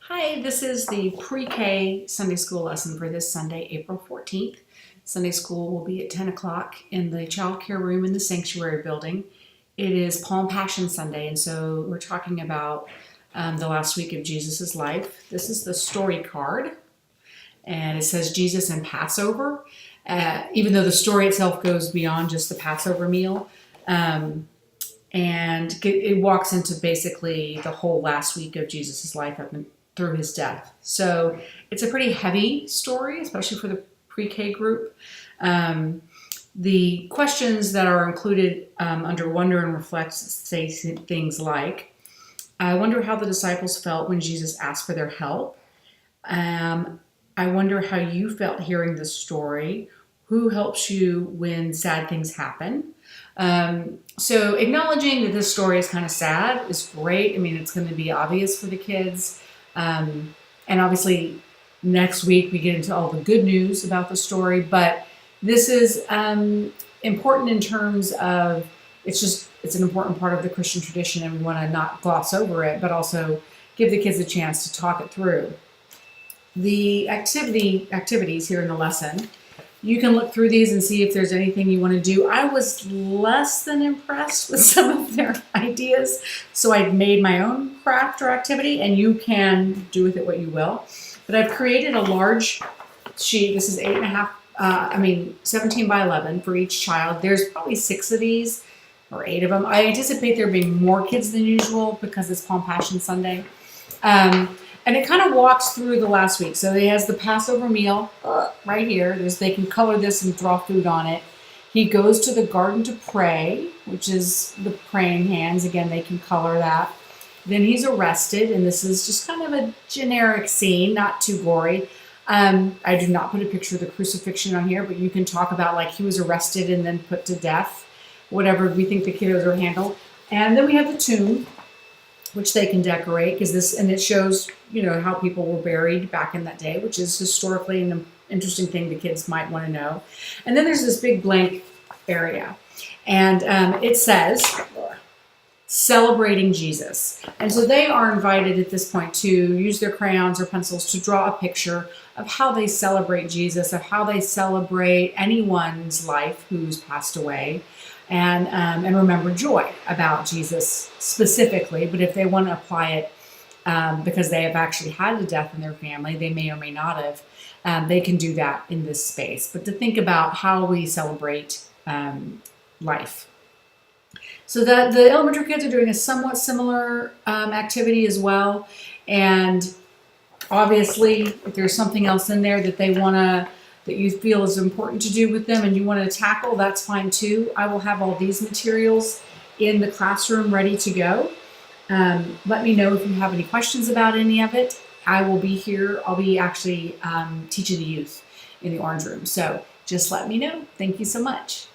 Hi, this is the pre-K Sunday school lesson for this Sunday, April 14th. Sunday school will be at 10 o'clock in the child care room in the sanctuary building. It is Palm Passion Sunday, and so we're talking about the last week of Jesus' life. This is the story card, and it says Jesus and Passover, even though the story itself goes beyond just the Passover meal. And it walks into basically the whole last week of Jesus' life up through his death. So it's a pretty heavy story, especially for the pre-K group. The questions that are included under Wonder and Reflect say things like, I wonder how the disciples felt when Jesus asked for their help. I wonder how you felt hearing this story. Who helps you when sad things happen? So acknowledging that this story is kind of sad is great. I mean, it's going to be obvious for the kids. And obviously next week we get into all the good news about the story, but this is important in terms of it's an important part of the Christian tradition, and we want to not gloss over it, but also give the kids a chance to talk it through. The activities here in the lesson, you can look through these and see if there's anything you want to do. I was less than impressed with some of their ideas, so I made my own craft or activity, and you can do with it what you will. But I've created a large sheet. This is 17 by 11 for each child. There's probably 6 of these or 8 of them. I anticipate there being more kids than usual because it's Palm Passion Sunday. And it kind of walks through the last week. So it has the Passover meal right here. They can color this and draw food on it. He goes to the garden to pray, which is the praying hands. Again, they can color that. Then he's arrested, and this is just kind of a generic scene, not too gory. I do not put a picture of the crucifixion on here, but you can talk about like he was arrested and then put to death, whatever we think the kiddos are handled. And then we have the tomb, which they can decorate and it shows, how people were buried back in that day, which is historically an interesting thing the kids might want to know. And then there's this big blank area, and it says celebrating Jesus. And so they are invited at this point to use their crayons or pencils to draw a picture of how they celebrate Jesus, of how they celebrate anyone's life who's passed away. And remember joy about Jesus specifically, but if they want to apply it because they have actually had a death in their family, they may or may not have, they can do that in this space. But to think about how we celebrate life. So the elementary kids are doing a somewhat similar activity as well. And obviously, if there's something else in there that that you feel is important to do with them and you want to tackle, that's fine too. I will have all these materials in the classroom ready to go. Let me know if you have any questions about any of it. I will be here. I'll be actually teaching the youth in the orange room. So just let me know. Thank you so much.